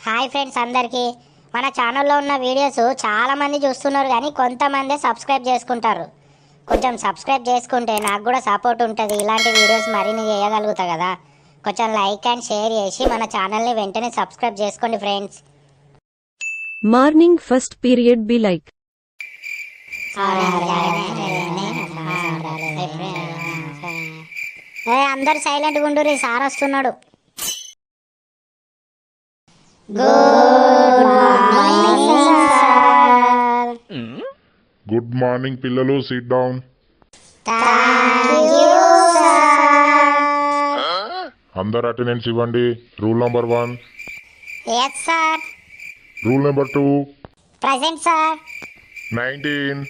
Hi friends అందరికీ మన ఛానల్లో ఉన్న వీడియోస్ చాలామంది చూస్తున్నారు కానీ కొంతమంది సబ్స్క్రైబ్ చేసుకుంటారు. కొంచెం సబ్స్క్రైబ్ చేసుకుంటే నాకు కూడా సపోర్ట్ ఉంటుంది. ఇలాంటి వీడియోస్ మరిన్ని చేయగలుగుతా కదా. కొంచెం లైక్ అండ్ షేర్ చేసి మన ఛానల్ని వెంటనే సబ్స్క్రైబ్ చేసుకోండి friends. Morning first period be like అందరు సైలెంట్గా ఉండు, సార్ వస్తున్నాడు. గుడ్ మార్నింగ్ పిల్లలు, సిట్ డౌన్. అందరు అటెండెన్స్ ఇవ్వండి. Rule number 1. Yes sir. Rule number 2. Present sir. 19.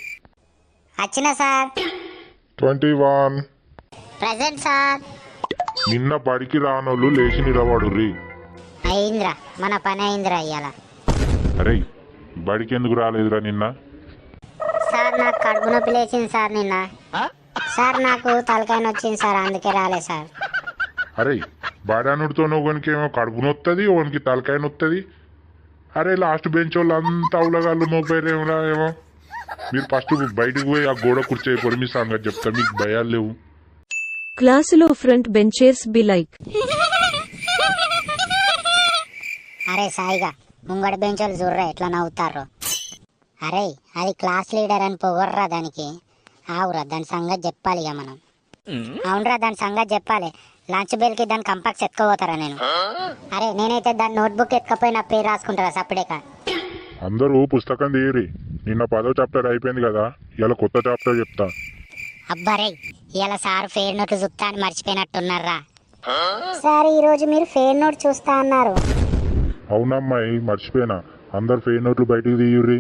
వచ్చిన సార్. 21. Present sir. నిన్న బడికి రానోళ్ళు లేచి నిలబడుర్రి. అయింద్రా, మన పని అయిందిరా ఇయ్యాల. అరే బడికి ఎందుకు రాలేదురా నిన్న? సార్ నాకు కడుపు నొప్పి లేచింది సార్ నిన్న. సార్ నాకు తలకాయ నొచ్చింది సార్, అందుకే రాలే సార్. అరే బడానుడితో ఒకనికి ఏమో కడుపు నొత్తది, ఒకనికి తలకాయ నొత్తది. అరే లాస్ట్ బెంచ్ వాళ్ళు అంతా ఉలగాళ్ళు మోపేరేమరా ఏమో. మీరు ఫస్ట్ బయటకు పోయి ఆ గోడ కూర్చోయిపోయి మీ సంగతి చెప్తా, మీకు భయాలు లేవు. క్లాసులో ఫ్రంట్ బెంచర్స్ బి లైక్ అరే సాయిగా ముంగడి బెంచోళ్ళు చూర్రా ఎట్లా నవ్వుతారు. అరే అది క్లాస్ లీడర్ అని పొగర్రా దానికి. ఆవురా దాని సంగతి చెప్పాలి ఇక మనం. అవునరా దాని సంగతి చెప్పాలి. లంచ్ బెల్కి దాని కంపాక్స్ ఎత్తుకోపోతారా నేను? అరే నేనైతే దాని నోట్బుక్ ఎత్తుకపోయి నా పేరు రాసుకుంటారా సప్పుడేక. అందరూ పుస్తకం తీయరి. నిన్న 10వ చాప్టర్ అయిపోయింది కదా, ఇలా కొత్త చాప్టర్ చెప్తా. అబ్బారే ఇలా సార్ ఫెయిర్ నోట్లు చూస్తా అని మర్చిపోయినట్టున్నారా. సార్ ఈరోజు మీరు ఫెయిర్ నోట్ చూస్తా అన్నారు. అవునమ్మాయి మర్చిపోయినా. అందరు ఫెయిర్ నోట్లు బయటకు తీయుర్రి.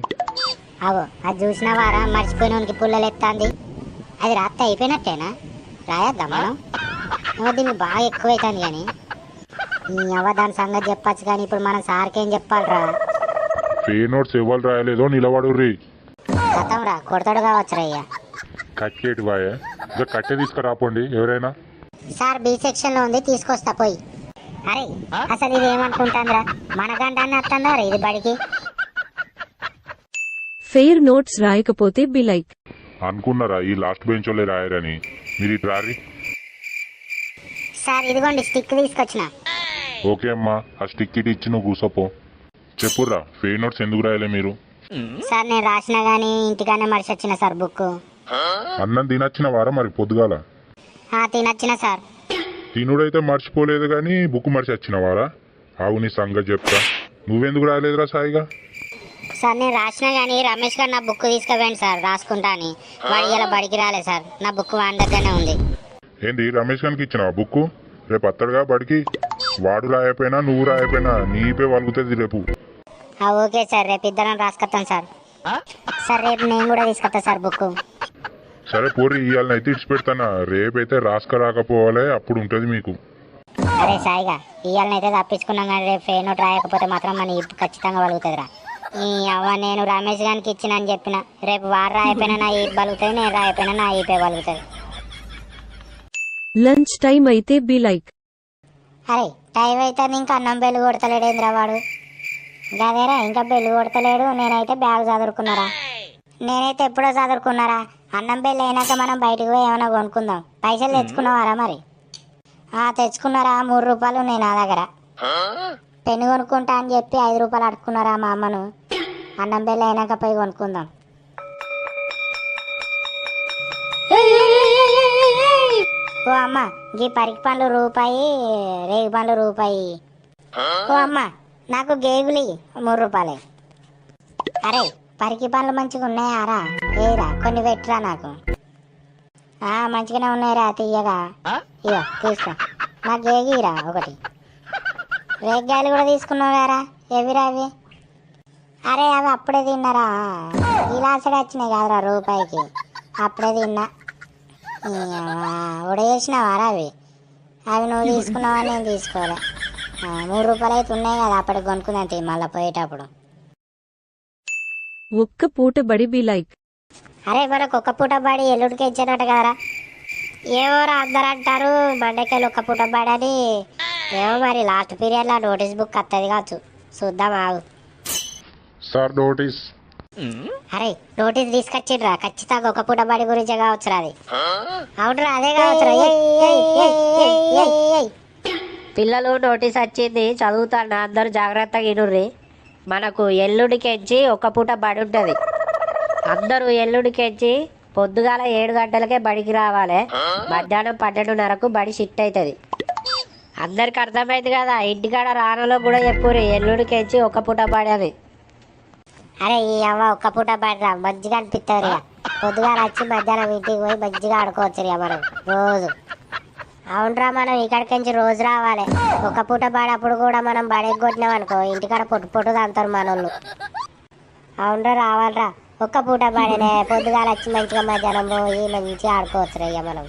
అవో అది చూసిన వారా మర్చిపోయినోనికి పుల్లలు ఎత్తాంది. అది రాత్రి అయిపోయినట్టేనా? రాయద్దా మనం? దీన్ని బాగా ఎక్కువైతుంది కానీ ఈ అవ్వ దాని సంగతి చెప్పచ్చు కానీ ఇప్పుడు మనం సార్కేం చెప్పాలిరా? ఫెయిర్ నోట్స్ ఎవరు రాయలేదో నిలబడుర్రి. గతం రా కొడతాడు కావచ్చు రయ్యా. కట్టేటి బాయే కట్టె తీసుకురాపోండి ఎవరైనా. సార్ బి సెక్షన్ లో ఉంది, తీసుకొస్తా పోయి. అరే అసలు ఇది ఏమనుకుంటాంద్రా, మన గంటాన్ని వస్తుందా ఇది బడికి? ఫెయిర్ నోట్స్ రాయకపోతే బి లైక్ అనుకున్నారా ఈ లాస్ట్ బెంచ్ వాళ్ళే రాయరని? మీరు ఇటు రారి. సార్ ఇదిగోండి స్టిక్ తీసుకొచ్చిన. ఓకే అమ్మా, ఆ స్టిక్ ఇటు ఇచ్చి నువ్వు కూసోపో. చెప్పుర్రా ఫెయిర్ నోట్స్ ఎందుకు రాయలే మీరు? సార్ నేను రాసినా గానీ ఇంటికానే మడిచి వచ్చిన సార్ బుక్. అన్నం తినొచ్చిన వారా మరి పొద్దుగాల? తినొచ్చిన సార్. తినుడైతే మర్చిపోలేదు కానీ బుక్ మర్చి వచ్చిన వారా? ఆవు నీ సంగతి చెప్తా. నువ్వెందుకు రాయలేదురా సాయిగా? సార్ నేను రాసినా కానీ రమేష్ గారు నా బుక్ తీసుకుపోయింది సార్ రాసుకుంటా అని. వాడు ఇలా బడికి రాలే సార్, నా బుక్ వాడి దగ్గరనే ఉంది. ఏంది రమేష్ గారికి ఇచ్చినావా బుక్? రేపు అత్తడుగా బడికి. వాడు రాయపోయినా నువ్వు రాయపోయినా నీపే వలుగుతుంది రేపు. ఓకే సార్, రేపు ఇద్దరం రాసుకొస్తాను సార్. సార్ రేపు నేను కూడా తీసుకొస్తా సార్ బుక్. సరే పోరి, ఇవాళనైతే ఇచ్చి పెడతానా. రేపైతే రాసుక రాకపోవాలి, అప్పుడు ఉంటుంది మీకు. అరే సాయిగా ఇవాళనైతే తప్పించుకున్నాం కానీ రేపు ఫెయిర్ నోట్ రాయకపోతే మాత్రం మన ఇప్పు ఖచ్చితంగా వలుగుతుందిరా. ఈ అవ్వ నేను రమేష్ గారికి ఇచ్చిన అని చెప్పిన. రేపు వారు రాయపోయినా నా ఈప్ బలుగుతుంది, నేను రాయపోయినా నా ఈపే బలుగుతుంది. లంచ్ టైం అయితే బి లైక్ అరే టైం అయితే ఇంకా అన్నం బెల్లు కొడతలేడేంద్రా వాడు. గదేరా ఇంకా బెల్లు కొడతలేడు. నేనైతే బ్యాగ్ చదువుకున్నారా? నేనైతే ఎప్పుడో చదువుకున్నారా? అన్నం బెల్లు అయినాక మనం బయటకు పోయి ఏమైనా కొనుక్కుందాం. పైసలు తెచ్చుకున్నావారా మరి? తెచ్చుకున్నారా? 3 రూపాయలు నేను నా దగ్గర. పెన్ను కొనుక్కుంటా అని చెప్పి 5 రూపాయలు అడుక్కున్నారా మా అమ్మను. అన్నం బెల్లు అయినాక పోయి కొనుక్కుందాం. ఓ అమ్మ గీ పరికి పండ్లు రూపాయి, రేగి పండ్లు రూపాయి. ఓ అమ్మ నాకు గేగులి 3 రూపాయలే. అరే పరికి పండ్లు మంచిగా ఉన్నాయారా? ఏరా కొన్ని పెట్టరా నాకు. మంచిగానే ఉన్నాయిరా తీయగా. ఇగో తీసుకో. నా గేగిరా ఒకటి. రేగ్గాయలు కూడా తీసుకున్నావు గారా? ఎవిరా అవి? అరే అవి అప్పుడే తిన్నారా? గిలాసగా వచ్చినాయి కాదురా రూపాయికి, అప్పుడే తిన్నా. ఉడేసినావారా అవి? అవి నువ్వు తీసుకున్నావా? నేను తీసుకోలే. 3 రూపాయలు అయితే ఉన్నాయి కదా, అప్పటికి కొనుక్కుందాం మళ్ళీ పోయేటప్పుడు. ఒక్క పూట బడి బి లైక్ అరే మనకు ఒక్క పూట బడి ఎల్లుడికి ఇచ్చారట కదరా. ఏమో అందరు అంటారు బర్త్డేకి ఒక్క పూట బడి అని. ఏమో మరి లాస్ట్ పీరియడ్లో నోటీస్ బుక్ వస్తుంది కావచ్చు. చూద్దాం ఆగు. Sir notice. అరే నోటీస్ తీసుకొచ్చిండ్రా, ఖచ్చితంగా ఒక పూట బడి గురించే కావచ్చురా అది. అవునరా అదే కావచ్చురా. పిల్లలు నోటీస్ వచ్చింది చదువుతాను, అందరూ జాగ్రత్తగా ఇనుర్రి. మనకు ఎల్లుడికెంచి ఒక పూట బడి ఉంటుంది. అందరూ ఎల్లుడికెంచి పొద్దుగాల 7 గంటలకే బడికి రావాలి. మధ్యాహ్నం 12:30కు బడి షిఫ్ట్ అవుతుంది. అందరికి అర్థమైంది కదా, ఇంటికాడ రానలో కూడా చెప్పుర్రి ఎల్లుడికెంచి ఒక పూట బడి అని. అరే ఈ అవ్వ ఒక్క పూట బడిరా, మంచిగా అనిపిస్తుంది ఇక. పొద్దుగాల వచ్చి మధ్యాహ్నం ఇంటికి పోయి మంచిగా ఆడుకోవచ్చు ఇక మనం రోజు. అవునరా, మనం ఇక్కడికి నుంచి రోజు రావాలి. ఒక పూట బడప్పుడు కూడా మనం బడికి కొట్టినాం అనుకో, ఇంటికాడ పొట్టు పొట్టుగా అంటారు మనోళ్ళు. అవునరా, రావాలిరా. ఒక్క పూట బడినే, పొద్దుగాల వచ్చి మంచిగా మధ్యాహ్నం పోయి మంచిగా ఆడుకోవచ్చు ఇక మనం.